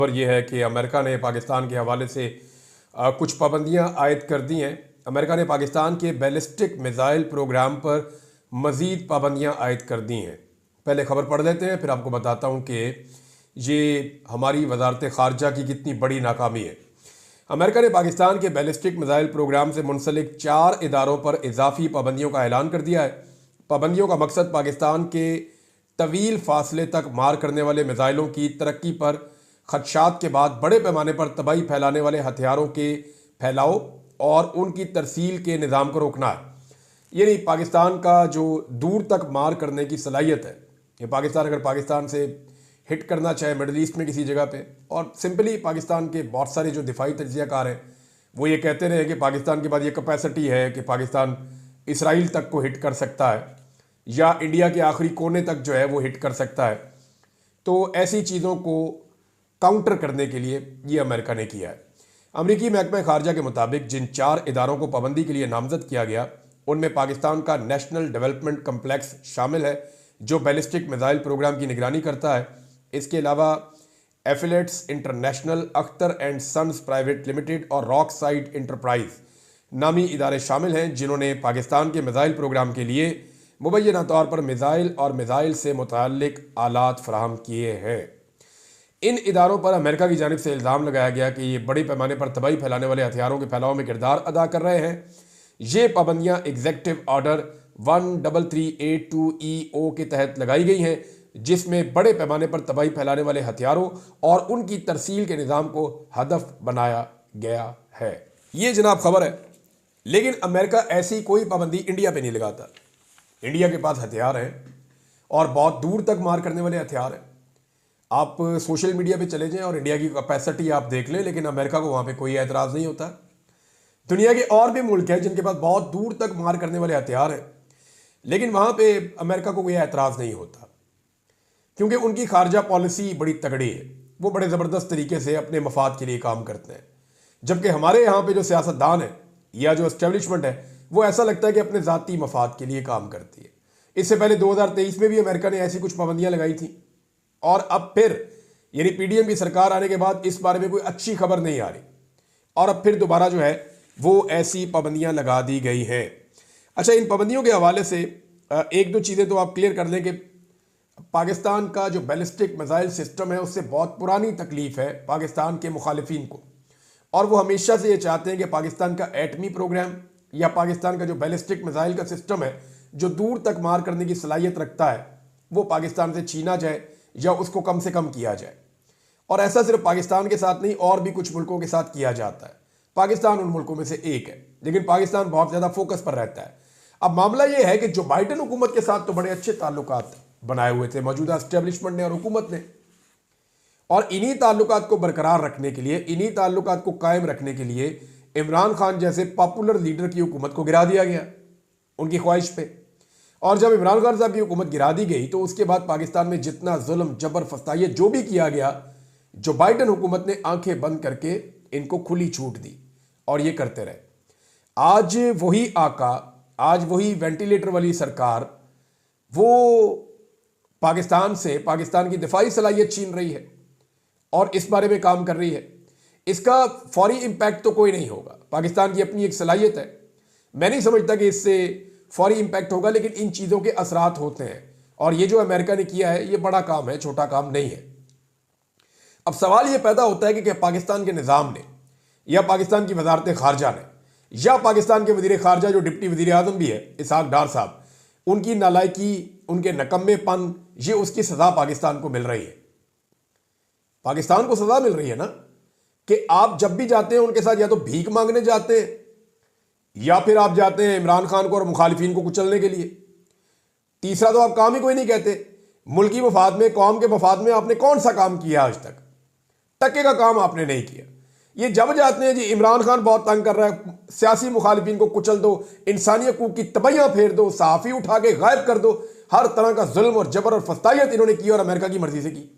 और ये है कि अमेरिका ने पाकिस्तान के हवाले से कुछ पाबंदियां आयद कर दी हैं। अमेरिका ने पाकिस्तान के बैलिस्टिक मिसाइल प्रोग्राम पर मज़ीद पाबंदियां आयद कर दी हैं। पहले खबर पढ़ लेते हैं, फिर आपको बताता हूं कि ये हमारी वजारत ख़ारजा की कितनी बड़ी नाकामी है। अमेरिका ने पाकिस्तान के बैलिस्टिक मिसाइल प्रोग्राम से मुंसलिक 4 इदारों पर इजाफी पाबंदियों का ऐलान कर दिया है। पाबंदियों का मकसद पाकिस्तान के तवील फासले तक मार करने वाले मिसाइलों की तरक्की पर खदशात के बाद बड़े पैमाने पर तबाही फैलाने वाले हथियारों के फैलाव और उनकी तरसील के निज़ाम को रोकना है। यानी पाकिस्तान का जो दूर तक मार करने की सलाहियत है, ये पाकिस्तान अगर पाकिस्तान से हिट करना चाहे मिडल ईस्ट में किसी जगह पे, और सिंपली पाकिस्तान के बहुत सारे जो दिफाई तज्ज़ियाकार हैं वो ये कहते रहे कि पाकिस्तान के बाद ये कैपेसिटी है कि पाकिस्तान इसराइल तक को हिट कर सकता है या इंडिया के आखिरी कोने तक जो है वो हिट कर सकता है। तो ऐसी चीज़ों को काउंटर करने के लिए ये अमेरिका ने किया है। अमरीकी महकमा खारजा के मुताबिक जिन 4 इदारों को पाबंदी के लिए नामजद किया गया उनमें पाकिस्तान का नेशनल डेवलपमेंट कम्प्लेक्स शामिल है जो बैलिस्टिक मिसाइल प्रोग्राम की निगरानी करता है। इसके अलावा Affiliates International, Akhtar and Sons Private Limited और रॉक साइड इंटरप्राइज नामी इदारे शामिल हैं जिन्होंने पाकिस्तान के मिसाइल प्रोग्राम के लिए मुबैना तौर पर मिसाइल और मिसाइल से मुताल्लिक आलात फराहम किए हैं। इन इदारों पर अमेरिका की जानिब से इल्ज़ाम लगाया गया कि ये बड़े पैमाने पर तबाही फैलाने वाले हथियारों के फैलाव में किरदार अदा कर रहे हैं। ये पाबंदियां एग्जीक्यूटिव ऑर्डर 13382EO के तहत लगाई गई हैं जिसमें बड़े पैमाने पर तबाही फैलाने वाले हथियारों और उनकी तरसील के निज़ाम को हदफ बनाया गया है। ये जनाब खबर है, लेकिन अमेरिका ऐसी कोई पाबंदी इंडिया पे नहीं लगाता। इंडिया के पास हथियार हैं और बहुत दूर तक मार करने वाले हथियार हैं। आप सोशल मीडिया पे चले जाएं और इंडिया की कैपेसिटी आप देख लें, लेकिन अमेरिका को वहाँ पे कोई एतराज़ नहीं होता। दुनिया के और भी मुल्क हैं जिनके पास बहुत दूर तक मार करने वाले हथियार हैं, लेकिन वहाँ पे अमेरिका को कोई एतराज़ नहीं होता क्योंकि उनकी खारजा पॉलिसी बड़ी तगड़ी है। वो बड़े ज़बरदस्त तरीके से अपने मफाद के लिए काम करते हैं, जबकि हमारे यहाँ पर जो सियासतदान है या जो एस्टेब्लिशमेंट है वो ऐसा लगता है कि अपने ज़ाती मफाद के लिए काम करती है। इससे पहले 2023 में भी अमेरिका ने ऐसी कुछ पाबंदियाँ लगाई थी और अब फिर यानी पीडीएम की सरकार आने के बाद इस बारे में कोई अच्छी खबर नहीं आ रही और अब फिर दोबारा जो है वो ऐसी पाबंदियां लगा दी गई हैं। अच्छा, इन पाबंदियों के हवाले से एक दो चीज़ें तो आप क्लियर कर लें कि पाकिस्तान का जो बैलिस्टिक मिसाइल सिस्टम है उससे बहुत पुरानी तकलीफ है पाकिस्तान के मुखालिफिन को, और वो हमेशा से ये चाहते हैं कि पाकिस्तान का एटमी प्रोग्राम या पाकिस्तान का जो बैलिस्टिक मिसाइल का सिस्टम है जो दूर तक मार करने की सलाहियत रखता है वो पाकिस्तान से छीना जाए या उसको कम से कम किया जाए। और ऐसा सिर्फ पाकिस्तान के साथ नहीं, और भी कुछ मुल्कों के साथ किया जाता है। पाकिस्तान उन मुल्कों में से एक है, लेकिन पाकिस्तान बहुत ज़्यादा फोकस पर रहता है। अब मामला यह है कि जो बाइडन हुकूमत के साथ तो बड़े अच्छे ताल्लुकात बनाए हुए थे मौजूदा एस्टेब्लिशमेंट ने और हुकूमत ने, और इन्हीं ताल्लुकात को बरकरार रखने के लिए, इन्हीं ताल्लुकात को कायम रखने के लिए इमरान खान जैसे पॉपुलर लीडर की हुकूमत को गिरा दिया गया उनकी ख्वाहिश पे। और जब इमरान खान साहब की हुकूमत गिरा दी गई तो उसके बाद पाकिस्तान में जितना जुल्म, जबर, फस्तायत जो भी किया गया, जो बाइडन हुकूमत ने आंखें बंद करके इनको खुली छूट दी और ये करते रहे। आज वही आका, आज वही वेंटिलेटर वाली सरकार वो पाकिस्तान से पाकिस्तान की दिफाई सलाहियत छीन रही है और इस बारे में काम कर रही है। इसका फौरी इम्पैक्ट तो कोई नहीं होगा, पाकिस्तान की अपनी एक सलाहियत है। मैं नहीं समझता कि इससे फौरी इम्पैक्ट होगा, लेकिन इन चीज़ों के असरात होते हैं और ये जो अमेरिका ने किया है ये बड़ा काम है, छोटा काम नहीं है। अब सवाल ये पैदा होता है कि पाकिस्तान के निज़ाम ने या पाकिस्तान की वजारत खारजा ने या पाकिस्तान के वजीर खारजा जो डिप्टी वजीर आज़म भी है इसहाक डार साहब, उनकी नालायकी, उनके नकम्मेपन, ये उसकी सज़ा पाकिस्तान को मिल रही है। पाकिस्तान को सज़ा मिल रही है ना कि आप जब भी जाते हैं उनके साथ या तो भीख मांगने जाते हैं या फिर आप जाते हैं इमरान खान को और मुखालिफिन को कुचलने के लिए। तीसरा तो आप काम ही कोई नहीं कहते। मुल्की मफाद में, कौम के मफाद में आपने कौन सा काम किया आज तक? टके का काम आपने नहीं किया। ये जब जाते हैं जी इमरान खान बहुत तंग कर रहा है, सियासी मुखालिफिन को कुचल दो, इंसानी हकूक की तबैयां फेर दो, सहाफ़ी उठा के गायब कर दो, हर तरह का जुल्म और जबर और फस्तायत इन्होंने की और अमेरिका की मर्जी से की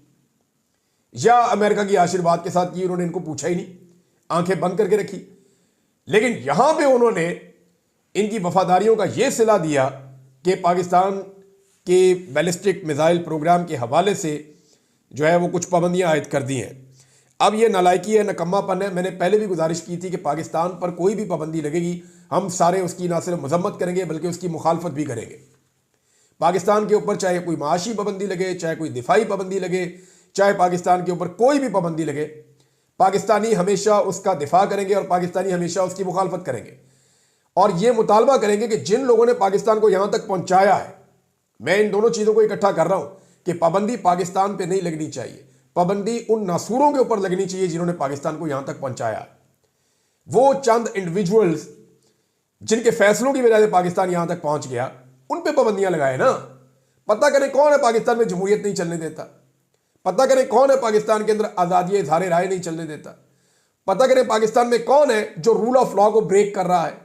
या अमेरिका की आशीर्वाद के साथ की। उन्होंने इनको पूछा ही नहीं, आंखें बंद करके रखी। लेकिन यहां पे उन्होंने इनकी वफादारियों का यह सिला दिया कि पाकिस्तान के बैलिस्टिक मिसाइल प्रोग्राम के हवाले से जो है वो कुछ पाबंदियां आयद कर दी हैं। अब ये नालायकी है, नकम्मापन है। मैंने पहले भी गुजारिश की थी कि पाकिस्तान पर कोई भी पाबंदी लगेगी हम सारे उसकी ना सिर्फ मजम्मत करेंगे बल्कि उसकी मुखालफत भी करेंगे। पाकिस्तान के ऊपर चाहे कोई माशी पाबंदी लगे, चाहे कोई दिफाई पाबंदी लगे, चाहे पाकिस्तान के ऊपर कोई भी पाबंदी लगे, पाकिस्तानी हमेशा उसका दिफा करेंगे और पाकिस्तानी हमेशा उसकी मुखालफत करेंगे। और यह मुतालबा करेंगे कि जिन लोगों ने पाकिस्तान को यहां तक पहुंचाया है, मैं इन दोनों चीजों को इकट्ठा कर रहा हूं कि पाबंदी पाकिस्तान पे नहीं लगनी चाहिए, पाबंदी उन नासूरों के ऊपर लगनी चाहिए जिन्होंने पाकिस्तान को यहां तक पहुंचाया। वो चंद इंडिविजुअल्स जिनके फैसलों की वजह से पाकिस्तान यहां तक पहुंच गया, उन पे पाबंदियां लगाए ना। पता करें कौन है पाकिस्तान में जमहूरियत नहीं चलने देता, पता करें कौन है पाकिस्तान के अंदर आजादी इजहार राय नहीं चलने देता, पता करें पाकिस्तान में कौन है जो रूल ऑफ लॉ को ब्रेक कर रहा है।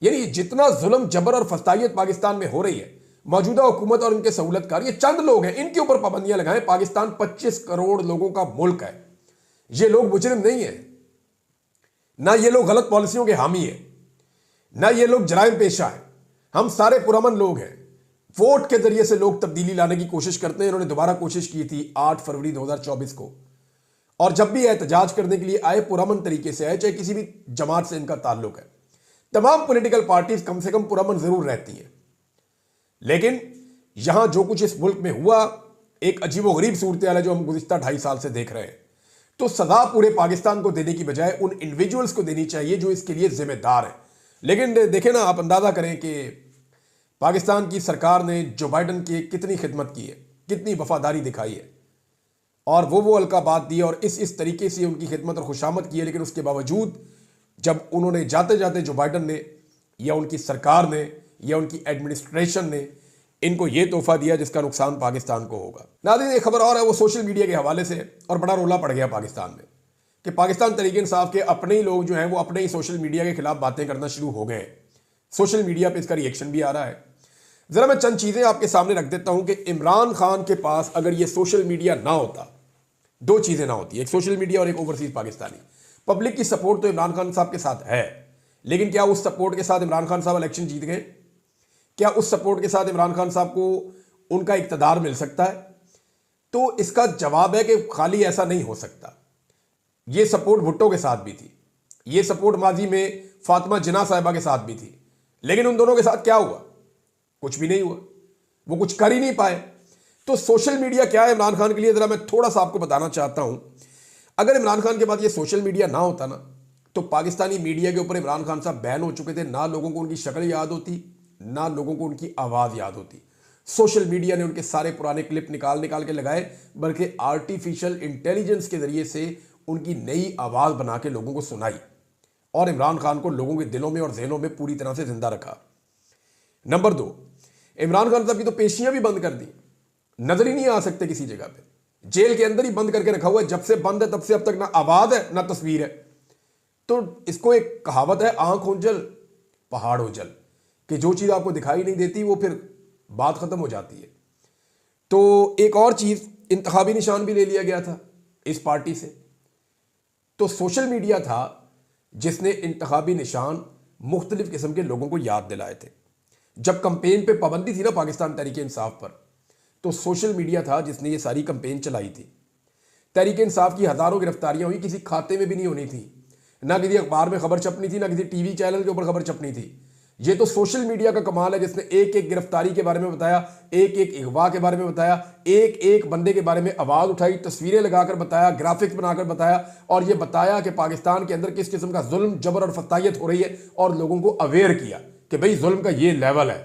यानी जितना जुल्म जबर और फस्तायत पाकिस्तान में हो रही है, मौजूदा हुकूमत और उनके सहूलतकार ये चंद लोग हैं, इनके ऊपर पाबंदियां लगाएं। पाकिस्तान 25 करोड़ लोगों का मुल्क है। ये लोग मुजरिम नहीं है, ना ये लोग गलत पॉलिसियों के हामी है, ना ये लोग जराइम पेशा है। हम सारे पुरअमन लोग हैं। वोट के जरिए से लोग तब्दीली लाने की कोशिश करते हैं। इन्होंने दोबारा कोशिश की थी 8 फरवरी 2024 को, और जब भी एहतजाज करने के लिए आए पुरअमन तरीके से आए, चाहे किसी भी जमात से इनका ताल्लुक है। तमाम पॉलिटिकल पार्टीज कम से कम पुरअमन जरूर रहती हैं, लेकिन यहां जो कुछ इस मुल्क में हुआ एक अजीबोगरीब सूरत हाल है जो हम गुज़िश्ता 2.5 साल से देख रहे हैं। तो सजा पूरे पाकिस्तान को देने की बजाय उन इंडिविजुअल्स को देनी चाहिए जो इसके लिए जिम्मेदार हैं। लेकिन देखें ना, आप अंदाजा करें कि पाकिस्तान की सरकार ने जो बाइडन की कितनी खिदमत की है, कितनी वफादारी दिखाई है, और वो अलकाबात दी और इस तरीके से उनकी खिदमत और खुशामद की है। लेकिन उसके बावजूद जब उन्होंने जाते जाते जो बाइडन ने या उनकी सरकार ने या उनकी एडमिनिस्ट्रेशन ने इनको ये तोहफा दिया जिसका नुकसान पाकिस्तान को होगा। नाज़रीन, एक खबर और है, वो सोशल मीडिया के हवाले से, और बड़ा रोला पड़ गया पाकिस्तान में कि पाकिस्तान तहरीक इंसाफ के अपने ही लोग जो हैं वो अपने ही सोशल मीडिया के खिलाफ बातें करना शुरू हो गए हैं। सोशल मीडिया पे इसका रिएक्शन भी आ रहा है। जरा मैं चंद चीजें आपके सामने रख देता हूं कि इमरान खान के पास अगर ये सोशल मीडिया ना होता, दो चीजें ना होती, एक सोशल मीडिया और एक ओवरसीज पाकिस्तानी। पब्लिक की सपोर्ट तो इमरान खान साहब के साथ है, लेकिन क्या उस सपोर्ट के साथ इमरान खान साहब इलेक्शन जीत गए? क्या उस सपोर्ट के साथ इमरान खान साहब को उनका इक्तदार मिल सकता है? तो इसका जवाब है कि खाली ऐसा नहीं हो सकता। यह सपोर्ट भुट्टो के साथ भी थी, यह सपोर्ट माजी में फातिमा जिन्ना साहिबा के साथ भी थी, लेकिन उन दोनों के साथ क्या हुआ? कुछ भी नहीं हुआ, वो कुछ कर ही नहीं पाए। तो सोशल मीडिया क्या है इमरान खान के लिए, जरा मैं थोड़ा सा आपको बताना चाहता हूं। अगर इमरान खान के पास ये सोशल मीडिया ना होता ना, तो पाकिस्तानी मीडिया के ऊपर इमरान खान साहब बैन हो चुके थे। ना लोगों को उनकी शक्ल याद होती, ना लोगों को उनकी आवाज याद होती। सोशल मीडिया ने उनके सारे पुराने क्लिप निकाल के लगाए, बल्कि आर्टिफिशियल इंटेलिजेंस के जरिए से उनकी नई आवाज बना के लोगों को सुनाई और इमरान खान को लोगों के दिलों में और जहनों में पूरी तरह से जिंदा रखा। नंबर 2, इमरान खान साहब की तो पेशियां भी बंद कर दी, नजर ही नहीं आ सकते किसी जगह पे, जेल के अंदर ही बंद करके रखा हुआ है। जब से बंद है तब से अब तक ना आवाज है ना तस्वीर है। तो इसको एक कहावत है, आंख ओझल पहाड़ ओझल, कि जो चीज आपको दिखाई नहीं देती वो फिर बात खत्म हो जाती है। तो एक और चीज, इंतखाबी निशान भी ले लिया गया था इस पार्टी से। तो सोशल मीडिया था जिसने इंतखाबी निशान मुख्तलिफ किस्म के लोगों को याद दिलाए थे। जब कंपेन पे पाबंदी थी ना पाकिस्तान तहरीक इंसाफ पर, तो सोशल मीडिया था जिसने ये सारी कंपेन चलाई थी। तहरीक इंसाफ की हजारों गिरफ्तारियां हुई, किसी खाते में भी नहीं होनी थी, ना किसी अखबार में खबर छपनी थी, ना किसी टीवी चैनल के ऊपर खबर छपनी थी। ये तो सोशल मीडिया का कमाल है जिसने एक एक गिरफ्तारी के बारे में बताया, एक एक अगवा के बारे में बताया, एक एक बंदे के बारे में आवाज उठाई, तस्वीरें लगाकर बताया, ग्राफिक्स बनाकर बताया, और ये बताया कि पाकिस्तान के अंदर किस किस्म का जुल्म जबर और फतायत हो रही है, और लोगों को अवेयर किया कि भाई जुल्म का ये लेवल है।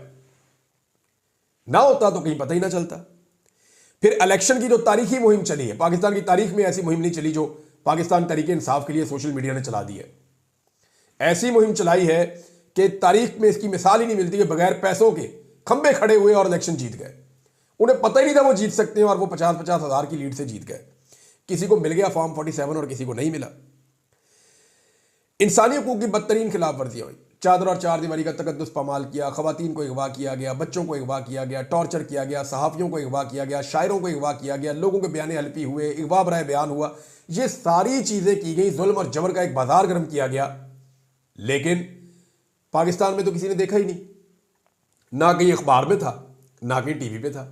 ना होता तो कहीं पता ही ना चलता। फिर इलेक्शन की जो तारीखी मुहिम चली है, पाकिस्तान की तारीख में ऐसी मुहिम नहीं चली जो पाकिस्तान तहरीक इंसाफ के लिए सोशल मीडिया ने चला दी है। ऐसी मुहिम चलाई है कि तारीख में इसकी मिसाल ही नहीं मिलती कि बगैर पैसों के खंबे खड़े हुए और इलेक्शन जीत गए। उन्हें पता ही नहीं था वो जीत सकते हैं, और वो 50-50 हज़ार की लीड से जीत गए। किसी को मिल गया फॉर्म 47 और किसी को नहीं मिला। इंसानी हकूक की बदतरीन खिलाफ वर्जियां हुई, चादर और चार दीवारी का तकद्दुस पामाल किया, खवातीन को अगवा किया गया, बच्चों को अगवा किया गया, टॉर्चर किया गया, सहाफ़ियों को अगवा किया गया, शायरों को अगवा किया गया, लोगों के बयान हल्फी हुए, अगवा बराए बयान हुआ। ये सारी चीज़ें की गई, जुल्म और जबर का एक बाजार गर्म किया गया। लेकिन पाकिस्तान में तो किसी ने देखा ही नहीं, ना कहीं अखबार में था, ना कहीं टीवी पे था।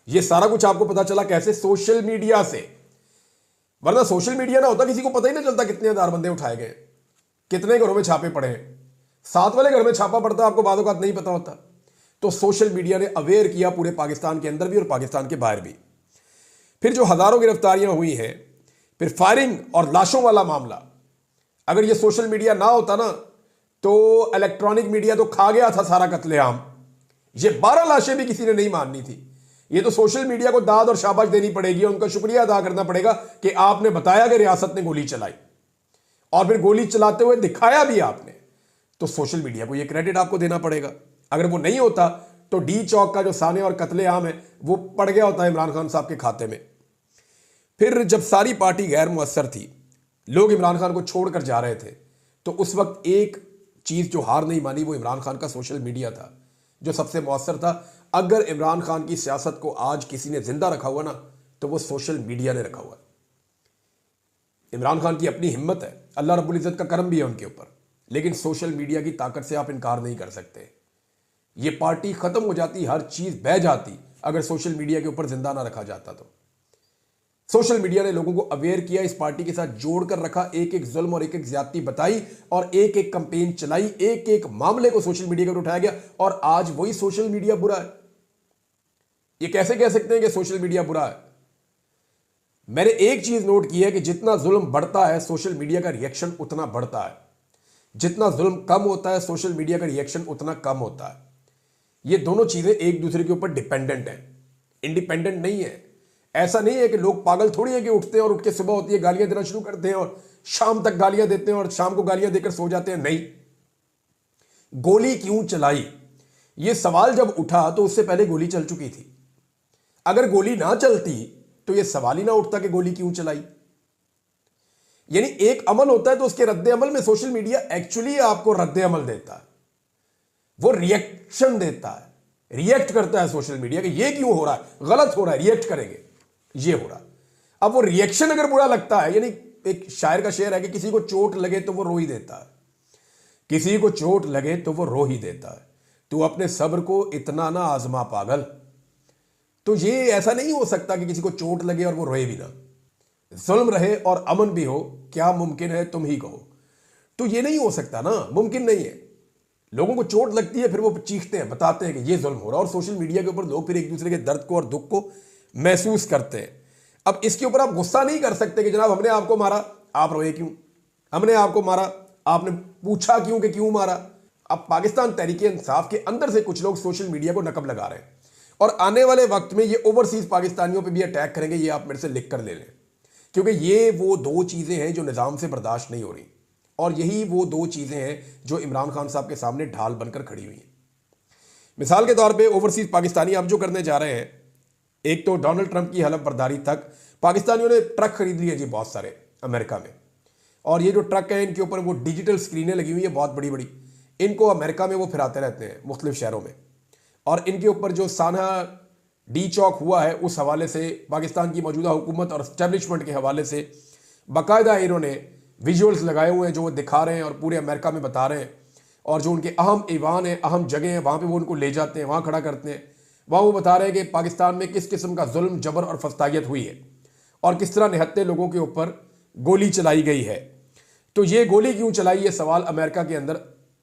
ये सारा कुछ आपको पता चला कैसे? सोशल मीडिया से। वरना सोशल मीडिया ना होता किसी को पता ही ना चलता कितने हजार बंदे उठाए गए, कितने घरों में छापे पड़े हैं। साथ वाले घर में छापा पड़ता आपको बाद औक़ात नहीं पता होता। तो सोशल मीडिया ने अवेयर किया पूरे पाकिस्तान के अंदर भी और पाकिस्तान के बाहर भी। फिर जो हजारों गिरफ्तारियां हुई हैं, फिर फायरिंग और लाशों वाला मामला, अगर ये सोशल मीडिया ना होता ना तो इलेक्ट्रॉनिक मीडिया तो खा गया था सारा कत्लेआम। ये 12 लाशें भी किसी ने नहीं माननी थी। ये तो सोशल मीडिया को दाद और शाबाश देनी पड़ेगी, उनका शुक्रिया अदा करना पड़ेगा कि आपने बताया कि रियासत ने गोली चलाई और फिर गोली चलाते हुए दिखाया भी आपने। तो सोशल मीडिया को ये क्रेडिट आपको देना पड़ेगा। अगर वो नहीं होता तो डी चौक का जो साने और कत्लेआम है वो पड़ गया होता है इमरान खान साहब के खाते में। फिर जब सारी पार्टी गैर मुअस्सर थी, लोग इमरान खान को छोड़कर जा रहे थे, तो उस वक्त एक चीज जो हार नहीं मानी वो इमरान खान का सोशल मीडिया था जो सबसे मुअस्सर था। अगर इमरान खान की सियासत को आज किसी ने जिंदा रखा हुआ ना तो वो सोशल मीडिया ने रखा हुआ है। इमरान खान की अपनी हिम्मत है, अल्लाह रब्बुल इज्जत का करम भी है उनके ऊपर, लेकिन सोशल मीडिया की ताकत से आप इनकार नहीं कर सकते। ये पार्टी खत्म हो जाती, हर चीज बह जाती अगर सोशल मीडिया के ऊपर जिंदा ना रखा जाता। तो सोशल मीडिया ने लोगों को अवेयर किया, इस पार्टी के साथ जोड़कर रखा, एक एक जुल्म और एक एक ज्यादती बताई और एक एक कंपेन चलाई, एक एक मामले को सोशल मीडिया पर उठाया गया। और आज वही सोशल मीडिया बुरा है। ये कैसे कह सकते हैं कि सोशल मीडिया बुरा है? मैंने एक चीज नोट की है कि जितना जुल्म बढ़ता है सोशल मीडिया का रिएक्शन उतना बढ़ता है, जितना जुल्म कम होता है सोशल मीडिया का रिएक्शन उतना कम होता है। ये दोनों चीजें एक दूसरे के ऊपर डिपेंडेंट हैं, इंडिपेंडेंट नहीं है। ऐसा नहीं है कि लोग पागल थोड़ी है कि उठते हैं और उठ के सुबह होती है गालियां देना शुरू करते हैं और शाम तक गालियां देते हैं और शाम को गालियां देकर सो जाते हैं। नहीं, गोली क्यों चलाई ये सवाल जब उठा तो उससे पहले गोली चल चुकी थी। अगर गोली ना चलती तो यह सवाल ही ना उठता कि गोली क्यों चलाई। यानी एक अमल होता है तो उसके रद्द अमल में सोशल मीडिया एक्चुअली आपको रद्द अमल देता है, वो रिएक्शन देता है, रिएक्ट करता है सोशल मीडिया कि ये क्यों हो रहा है, गलत हो रहा है, रिएक्ट करेंगे, ये हो रहा। अब वो रिएक्शन अगर बुरा लगता है, यानी एक शायर का शेर है कि किसी को चोट लगे तो वो रो ही देता है, किसी को चोट लगे तो वो रो ही देता है। तू अपने सब्र को इतना ना आजमा पागल। तो ये ऐसा नहीं हो सकता कि किसी को चोट लगे और वो रोए भी ना, जुल्म रहे और अमन भी हो, क्या मुमकिन है तुम ही कहो। तो ये नहीं हो सकता ना, मुमकिन नहीं है। लोगों को चोट लगती है फिर वो चीखते हैं, बताते हैं कि ये जुल्म हो रहा है और सोशल मीडिया के ऊपर लोग फिर एक दूसरे के दर्द को और दुख को महसूस करते हैं। अब इसके ऊपर आप गुस्सा नहीं कर सकते कि जनाब हमने आपको मारा आप रोए क्यों, हमने आपको मारा आपने पूछा क्यों कि क्यों मारा। अब पाकिस्तान तहरीक इंसाफ के अंदर से कुछ लोग सोशल मीडिया को नकब लगा रहे हैं और आने वाले वक्त में ये ओवरसीज पाकिस्तानियों पे भी अटैक करेंगे। ये आप मेरे से लिख कर ले लें, क्योंकि ये वो दो चीजें हैं जो निजाम से बर्दाश्त नहीं हो रही और यही वो दो चीजें हैं जो इमरान खान साहब के सामने ढाल बनकर खड़ी हुई हैं। मिसाल के तौर पे ओवरसीज पाकिस्तानी अब जो करने जा रहे हैं, एक तो डोनाल्ड ट्रंप की हलफ बर्दारी तक, पाकिस्तानियों ने ट्रक खरीद लिए जी बहुत सारे अमेरिका में, और ये जो ट्रक है इनके ऊपर वो डिजिटल स्क्रीनें लगी हुई है बहुत बड़ी बड़ी, इनको अमेरिका में वो फिराते रहते हैं मुख्तलिफ शहरों में। और इनके ऊपर जो साना डी चौक हुआ है उस हवाले से, पाकिस्तान की मौजूदा हुकूमत और एस्टेब्लिशमेंट के हवाले से बाकायदा इन्होंने विजुअल्स लगाए हुए हैं जो वो दिखा रहे हैं और पूरे अमेरिका में बता रहे हैं। और जो उनके अहम ईवान है, अहम जगह हैं, वहाँ पे वो उनको ले जाते हैं, वहाँ खड़ा करते हैं, वहाँ वो बता रहे हैं कि पाकिस्तान में किस किस्म का जुल्म, जबर और फस्तायत हुई है और किस तरह निहत्ते लोगों के ऊपर गोली चलाई गई है। तो ये गोली क्यों चलाई, ये सवाल अमेरिका के अंदर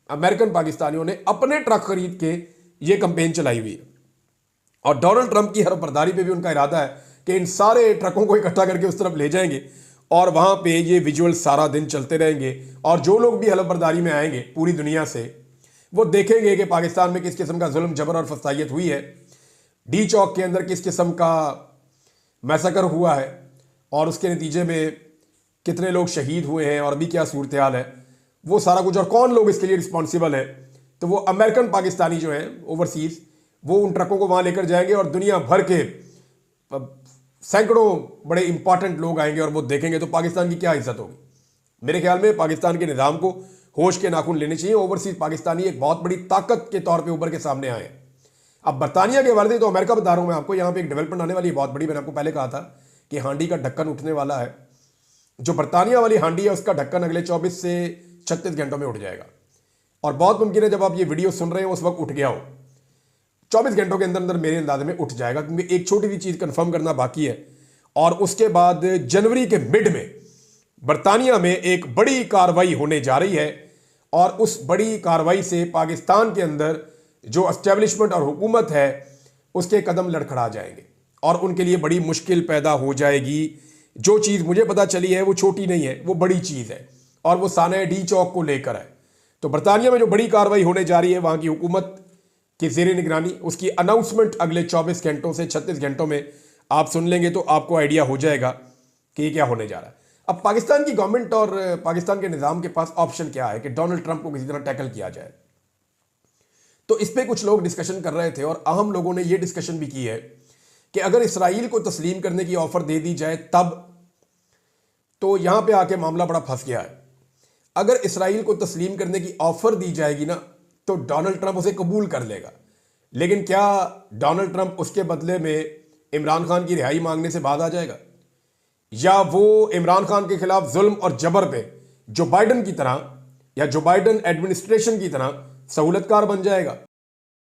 अमेरिकन पाकिस्तानियों ने अपने ट्रक खरीद के ये कंपेन चलाई हुई है। और डोनाल्ड ट्रंप की हरफ बर्दारी पे भी उनका इरादा है कि इन सारे ट्रकों को इकट्ठा करके उस तरफ ले जाएंगे और वहां पे ये विजुअल सारा दिन चलते रहेंगे और जो लोग भी हलफ बर्दारी में आएंगे पूरी दुनिया से वो देखेंगे कि पाकिस्तान में किस किस्म का जुल्म, जबर और फसाइयत हुई है, डी चौक के अंदर किस किस्म का मैसेकर हुआ है और उसके नतीजे में कितने लोग शहीद हुए हैं और अभी क्या सूरत हाल है, वो सारा कुछ, और कौन लोग इसके लिए रिस्पॉन्सिबल है। तो वो अमेरिकन पाकिस्तानी जो हैं ओवरसीज, वो उन ट्रकों को वहां लेकर जाएंगे और दुनिया भर के सैकड़ों बड़े इंपॉर्टेंट लोग आएंगे और वो देखेंगे, तो पाकिस्तान की क्या इज्जत होगी। मेरे ख्याल में पाकिस्तान के निज़ाम को होश के नाखून लेने चाहिए। ओवरसीज पाकिस्तानी एक बहुत बड़ी ताकत के तौर पे उभर के सामने आए। अब बरतानिया के वाले तो अमेरिका बता रहा हूं मैं आपको, यहाँ पे एक डेवलपमेंट आने वाली है बहुत बड़ी। मैंने आपको पहले कहा था कि हांडी का ढक्कन उठने वाला है। जो बरतानिया वाली हांडी है उसका ढक्कन अगले 24 से 36 घंटों में उठ जाएगा और बहुत मुमकिन है जब आप ये वीडियो सुन रहे हो उस वक्त उठ गया हो। 24 घंटों के अंदर अंदर मेरे अंदाजे में उठ जाएगा, क्योंकि एक छोटी सी चीज़ कंफर्म करना बाकी है और उसके बाद जनवरी के मिड में बरतानिया में एक बड़ी कार्रवाई होने जा रही है और उस बड़ी कार्रवाई से पाकिस्तान के अंदर जो एस्टेब्लिशमेंट और हुकूमत है उसके कदम लड़खड़ा जाएंगे और उनके लिए बड़ी मुश्किल पैदा हो जाएगी। जो चीज़ मुझे पता चली है वो छोटी नहीं है, वो बड़ी चीज़ है और वो साने डी चौक को लेकर है। तो बरतानिया में जो बड़ी कार्रवाई होने जा रही है वहाँ की हुकूमत की ज़ेर निगरानी, उसकी अनाउंसमेंट अगले 24 घंटों से 36 घंटों में आप सुन लेंगे तो आपको आइडिया हो जाएगा कि ये क्या होने जा रहा है। अब पाकिस्तान की गवर्नमेंट और पाकिस्तान के निज़ाम के पास ऑप्शन क्या है कि डोनाल्ड ट्रंप को किसी तरह टैकल किया जाए। तो इस पर कुछ लोग डिस्कशन कर रहे थे और अहम लोगों ने यह डिस्कशन भी की है कि अगर इसराइल को तस्लीम करने की ऑफर दे दी जाए तब, तो यहां पे आके मामला बड़ा फंस गया है। अगर इसराइल को तस्लीम करने की ऑफर दी जाएगी ना तो डोनाल्ड ट्रंप उसे कबूल कर लेगा, लेकिन क्या डोनाल्ड ट्रंप उसके बदले में इमरान खान की रिहाई मांगने से बाज आ जाएगा, या वो इमरान खान के खिलाफ जुल्म और जबर पे जो बाइडन की तरह या जो बाइडन एडमिनिस्ट्रेशन की तरह सहूलतकार बन जाएगा।